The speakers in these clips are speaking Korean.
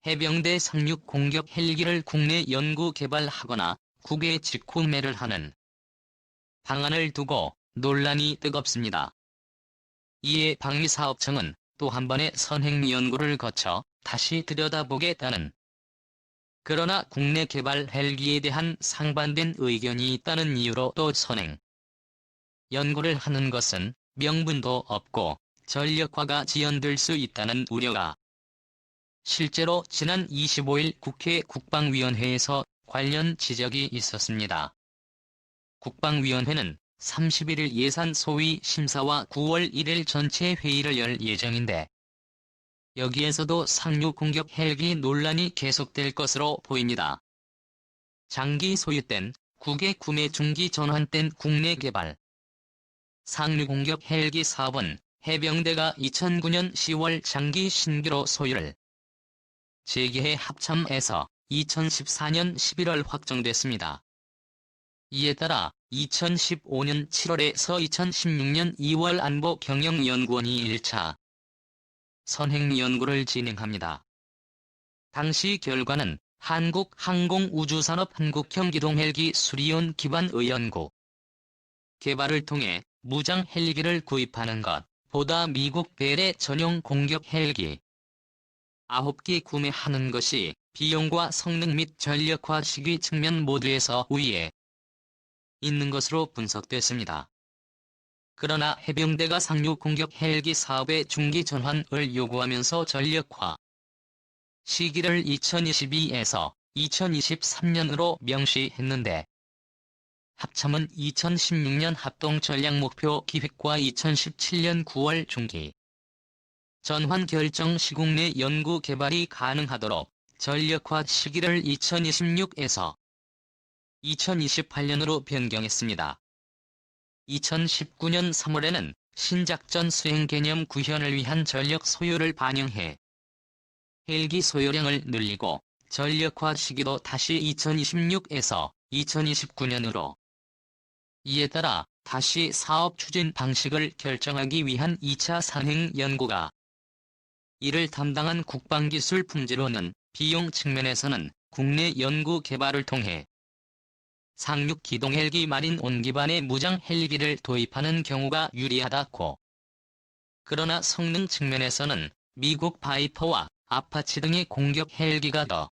해병대 상륙 공격 헬기를 국내 연구 개발하거나 국외 직구매를 하는 방안을 두고 논란이 뜨겁습니다. 이에 방위사업청은 또 한 번의 선행 연구를 거쳐 다시 들여다보겠다는, 그러나 국내 개발 헬기에 대한 상반된 의견이 있다는 이유로 또 선행 연구를 하는 것은 명분도 없고 전력화가 지연될 수 있다는 우려가 실제로 지난 25일 국회 국방위원회에서 관련 지적이 있었습니다. 국방위원회는 31일 예산 소위 심사와 9월 1일 전체 회의를 열 예정인데, 여기에서도 상륙 공격 헬기 논란이 계속될 것으로 보입니다. 장기 소유된 국외 구매 중기 전환된 국내 개발 상륙 공격 헬기 사업은 해병대가 2009년 10월 장기 신규로 소유를 재개해 합참에서 2014년 11월 확정됐습니다. 이에 따라 2015년 7월에서 2016년 2월 안보경영연구원이 1차 선행 연구를 진행합니다. 당시 결과는 한국항공우주산업 한국형 기동헬기 수리온 기반의 연구 개발을 통해 무장 헬기를 구입하는 것보다 미국 벨의 전용 공격 헬기 9기 구매하는 것이 비용과 성능 및 전력화 시기 측면 모두에서 우위에 있는 것으로 분석됐습니다. 그러나 해병대가 상륙 공격 헬기 사업의 중기 전환을 요구하면서 전력화 시기를 2022에서 2023년으로 명시했는데, 합참은 2016년 합동전략목표 기획과 2017년 9월 중기 전환 결정 시국 내 연구 개발이 가능하도록 전력화 시기를 2026에서 2028년으로 변경했습니다. 2019년 3월에는 신작전 수행 개념 구현을 위한 전력 소요를 반영해 헬기 소요량을 늘리고 전력화 시기도 다시 2026에서 2029년으로, 이에 따라 다시 사업 추진 방식을 결정하기 위한 2차 선행 연구가 이를 담당한 국방기술품질원은 비용 측면에서는 국내 연구 개발을 통해 상륙 기동 헬기 마린 온 기반의 무장 헬기를 도입하는 경우가 유리하다고, 그러나 성능 측면에서는 미국 바이퍼와 아파치 등의 공격 헬기가 더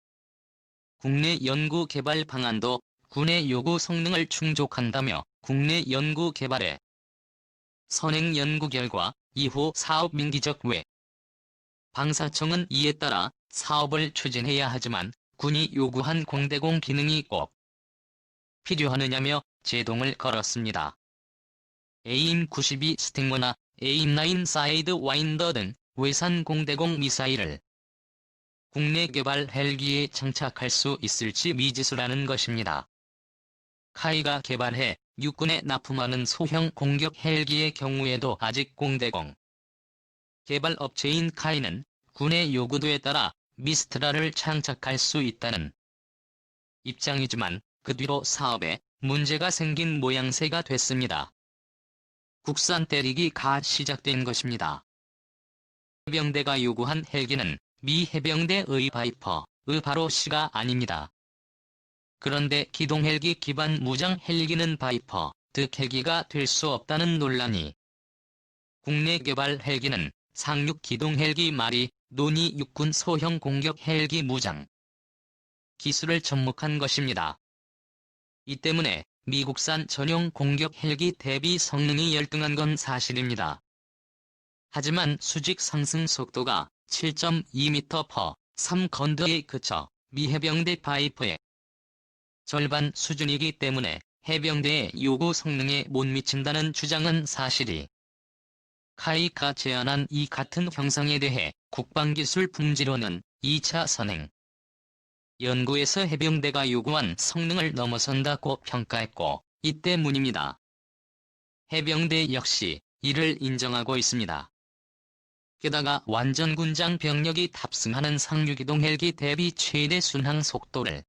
국내 연구 개발 방안도 군의 요구 성능을 충족한다며 국내 연구 개발에 선행 연구 결과 이후 사업 민기적 외 방사청은 이에 따라 사업을 추진해야 하지만 군이 요구한 공대공 기능이 꼭 필요하느냐며 제동을 걸었습니다. AIM-92 스팅머나 AIM-9 사이드 와인더 등 외산 공대공 미사일을 국내 개발 헬기에 장착할 수 있을지 미지수라는 것입니다. 카이가 개발해 육군에 납품하는 소형 공격 헬기의 경우에도 아직 공대공 개발 업체인 카이는 군의 요구도에 따라 미스트라를 장착할 수 있다는 입장이지만 그 뒤로 사업에 문제가 생긴 모양새가 됐습니다. 국산 때리기가 시작된 것입니다. 해병대가 요구한 헬기는 미 해병대의 바이퍼의 바로 C가 아닙니다. 그런데 기동헬기 기반 무장 헬기는 바이퍼, 득 헬기가 될 수 없다는 논란이 국내 개발 헬기는 상륙 기동헬기 말이 논의 육군 소형 공격 헬기 무장 기술을 접목한 것입니다. 이 때문에 미국산 전용 공격 헬기 대비 성능이 열등한 건 사실입니다. 하지만 수직 상승 속도가 7.2m/3 건드에 그쳐 미 해병대 바이퍼의 절반 수준이기 때문에 해병대의 요구 성능에 못 미친다는 주장은 사실이, 카이가 제안한 이 같은 형상에 대해 국방기술품질원은 2차 선행 연구에서 해병대가 요구한 성능을 넘어선다고 평가했고, 이 때문입니다. 해병대 역시 이를 인정하고 있습니다. 게다가 완전 군장 병력이 탑승하는 상륙기동 헬기 대비 최대 순항 속도를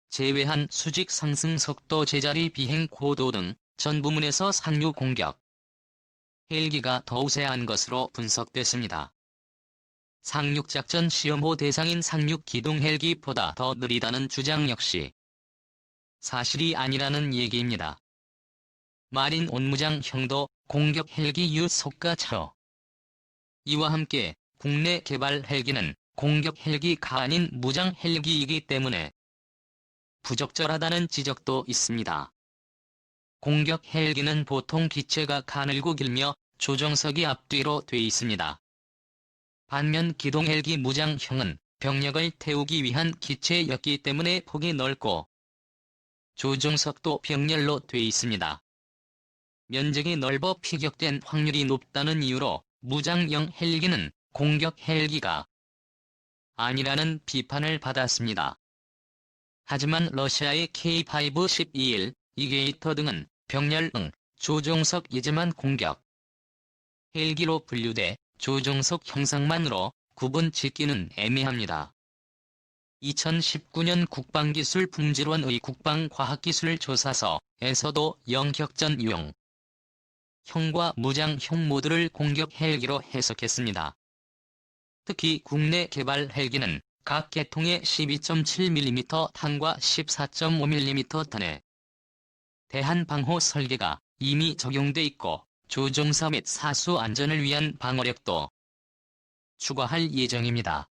제외한 수직 상승 속도, 제자리 비행 고도 등 전 부문에서 상륙 공격 헬기가 더 우세한 것으로 분석됐습니다. 상륙작전 시험호 대상인 상륙기동 헬기보다 더 느리다는 주장 역시 사실이 아니라는 얘기입니다. 마린 온무장형도 공격 헬기 유속과 차로. 이와 함께 국내 개발 헬기는 공격 헬기가 아닌 무장 헬기이기 때문에 부적절하다는 지적도 있습니다. 공격 헬기는 보통 기체가 가늘고 길며 조종석이 앞뒤로 돼 있습니다. 반면 기동 헬기 무장형은 병력을 태우기 위한 기체였기 때문에 폭이 넓고 조종석도 병렬로 돼 있습니다. 면적이 넓어 피격된 확률이 높다는 이유로 무장형 헬기는 공격 헬기가 아니라는 비판을 받았습니다. 하지만 러시아의 K5-12일, 이게이터 등은 병렬 조종석이지만 공격 헬기로 분류돼 조종석 형상만으로 구분 짓기는 애매합니다. 2019년 국방기술품질원의 국방과학기술조사서에서도 영격전 유형 형과 무장형 모두를 공격 헬기로 해석했습니다. 특히 국내 개발 헬기는 각 계통의 12.7mm 탄과 14.5mm 탄에 대한 방호 설계가 이미 적용돼 있고 조종사 및 사수 안전을 위한 방어력도 추가할 예정입니다.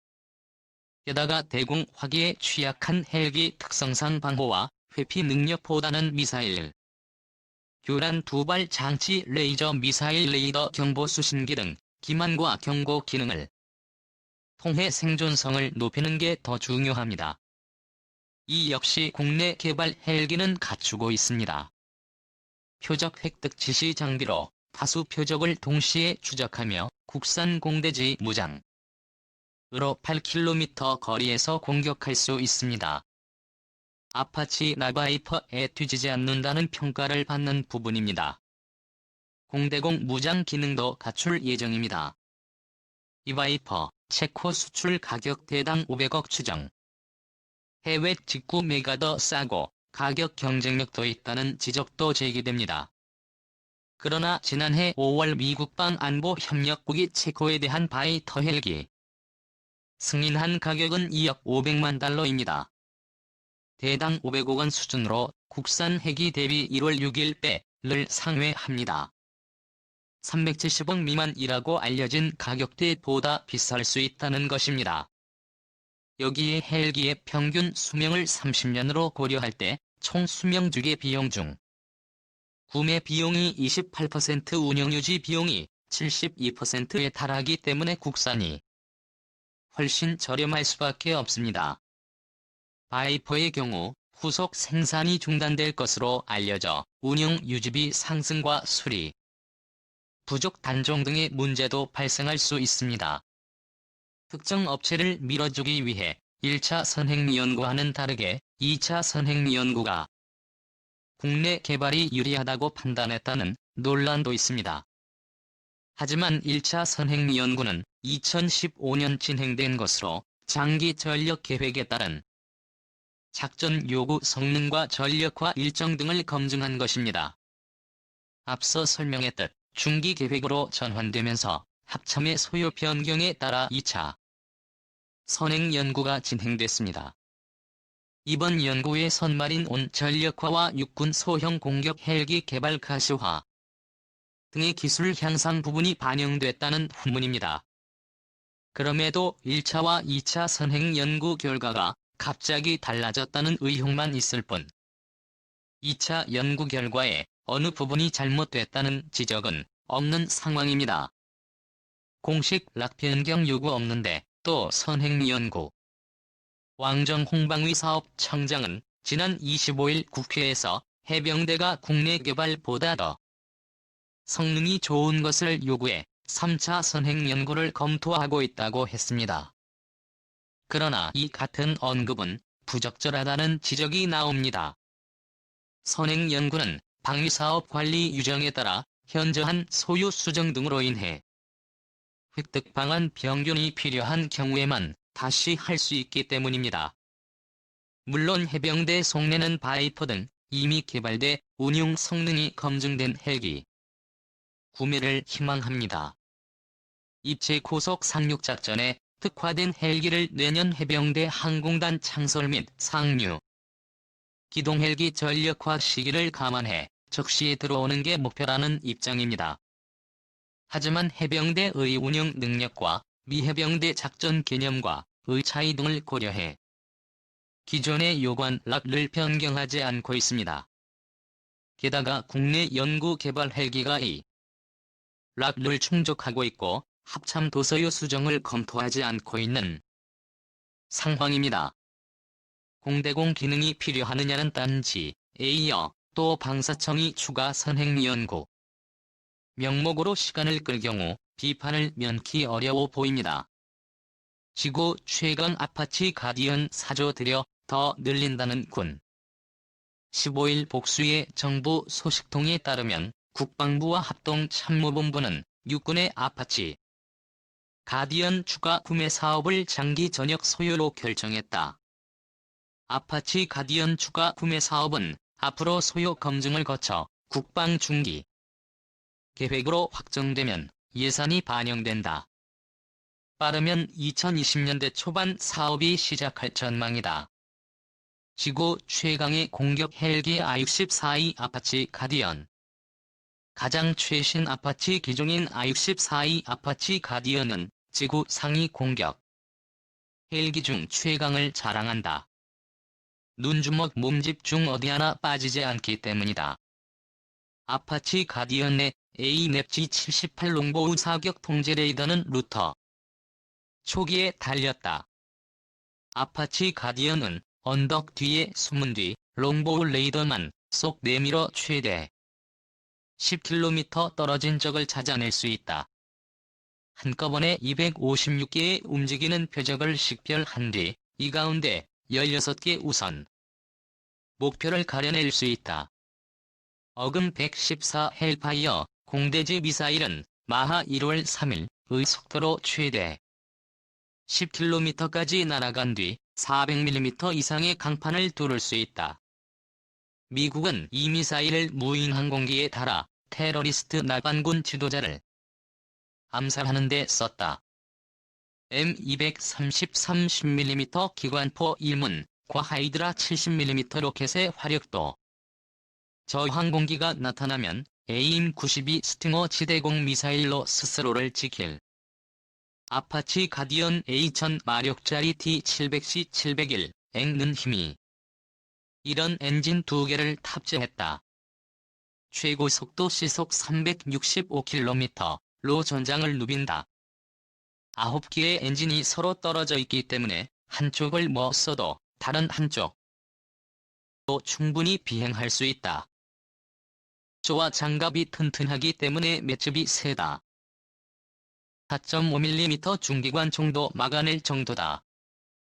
게다가 대공 화기에 취약한 헬기 특성상 방호와 회피 능력보다는 미사일 교란 두발 장치 레이저 미사일 레이더 경보 수신기 등 기만과 경고 기능을 통해 생존성을 높이는 게 더 중요합니다. 이 역시 국내 개발 헬기는 갖추고 있습니다. 표적 획득 지시 장비로 다수 표적을 동시에 추적하며 국산 공대지 무장으로 8km 거리에서 공격할 수 있습니다. 아파치 라바이퍼에 뒤지지 않는다는 평가를 받는 부분입니다. 공대공 무장 기능도 갖출 예정입니다. 이 바이퍼, 체코 수출 가격 대당 500억 추정. 해외 직구매가 더 싸고 가격 경쟁력도 있다는 지적도 제기됩니다. 그러나 지난해 5월 미국 방안보협력국이 체코에 대한 바이터 헬기 승인한 가격은 2억 500만 달러입니다. 대당 500억 원 수준으로 국산 헬기 대비 1월 6일 배를 상회합니다. 370억 미만이라고 알려진 가격대보다 비쌀 수 있다는 것입니다. 여기에 헬기의 평균 수명을 30년으로 고려할 때 총 수명 주기 비용 중 구매 비용이 28%, 운영 유지 비용이 72%에 달하기 때문에 국산이 훨씬 저렴할 수밖에 없습니다. 바이퍼의 경우 후속 생산이 중단될 것으로 알려져 운영 유지비 상승과 수리 부족 단종 등의 문제도 발생할 수 있습니다. 특정 업체를 밀어주기 위해 1차 선행연구와는 다르게 2차 선행연구가 국내 개발이 유리하다고 판단했다는 논란도 있습니다. 하지만 1차 선행연구는 2015년 진행된 것으로 장기 전력 계획에 따른 작전 요구 성능과 전력화 일정 등을 검증한 것입니다. 앞서 설명했듯 중기 계획으로 전환되면서 합참의 소요 변경에 따라 2차 선행 연구가 진행됐습니다. 이번 연구의 선마린 온 전력화와 육군 소형 공격 헬기 개발 가시화 등의 기술 향상 부분이 반영됐다는 후문입니다. 그럼에도 1차와 2차 선행 연구 결과가 갑자기 달라졌다는 의혹만 있을 뿐 2차 연구 결과에 어느 부분이 잘못됐다는 지적은 없는 상황입니다. 공식 락 변경 요구 없는데 또 선행 연구. 왕정 홍방위 사업청장은 지난 25일 국회에서 해병대가 국내 개발보다 더 성능이 좋은 것을 요구해 3차 선행 연구를 검토하고 있다고 했습니다. 그러나 이 같은 언급은 부적절하다는 지적이 나옵니다. 선행 연구는 방위사업 관리 유정에 따라 현저한 소유 수정 등으로 인해 획득 방안 변경이 필요한 경우에만 다시 할 수 있기 때문입니다. 물론 해병대 속내는 바이퍼 등 이미 개발돼 운용 성능이 검증된 헬기 구매를 희망합니다. 입체 고속 상륙작전에 특화된 헬기를 내년 해병대 항공단 창설 및 상류 기동헬기 전력화 시기를 감안해 적시에 들어오는 게 목표라는 입장입니다. 하지만 해병대의 운영 능력과 미 해병대 작전 개념과 의 차이 등을 고려해 기존의 요구한 락을 변경하지 않고 있습니다. 게다가 국내 연구 개발 헬기가 이 락을 충족하고 있고 합참 도서유 수정을 검토하지 않고 있는 상황입니다. 공대공 기능이 필요하느냐는 딴지, 에이어, 또 방사청이 추가 선행 연구 명목으로 시간을 끌 경우 비판을 면키 어려워 보입니다. 지구 최강 아파치 가디언 사조 들여 더 늘린다는 군. 15일 복수의 정부 소식통에 따르면 국방부와 합동참모본부는 육군의 아파치 가디언 추가 구매 사업을 장기 전역 소유로 결정했다. 아파치 가디언 추가 구매 사업은 앞으로 소요 검증을 거쳐 국방 중기 계획으로 확정되면 예산이 반영된다. 빠르면 2020년대 초반 사업이 시작할 전망이다. 지구 최강의 공격 헬기 I-64E 아파치 가디언 가장 최신 아파치 기종인 I-64E 아파치 가디언은 지구 상위 공격 헬기 중 최강을 자랑한다. 눈주먹 몸집 중 어디 하나 빠지지 않기 때문이다. 아파치 가디언 내 ANEP-G78 롱보우 사격 통제 레이더는 루터 초기에 달렸다. 아파치 가디언은 언덕 뒤에 숨은 뒤 롱보우 레이더만 쏙 내밀어 최대 10km 떨어진 적을 찾아낼 수 있다. 한꺼번에 256개의 움직이는 표적을 식별한 뒤 이 가운데 16개 우선 목표를 가려낼 수 있다. 어금 114 헬파이어 공대지 미사일은 마하 1월 3일의 속도로 최대 10km까지 날아간 뒤 400mm 이상의 강판을 뚫을 수 있다. 미국은 이 미사일을 무인 항공기에 달아 테러리스트 나반군 지도자를 암살하는 데 썼다. M233 10mm 기관포 1문,과 하이드라 70mm 로켓의 화력도 저 항공기가 나타나면 AIM-92 스팅어 지대공 미사일로 스스로를 지킬 아파치 가디언 A1000 마력짜리 T700C701는 힘이 이런 엔진 2개를 탑재했다. 최고 속도 시속 365km로 전장을 누빈다. 9개의 엔진이 서로 떨어져 있기 때문에 한쪽을 못 써도 다른 한쪽도 충분히 비행할 수 있다. 조와 장갑이 튼튼하기 때문에 매듭이 세다. 4.5mm 중기관 정도 막아낼 정도다.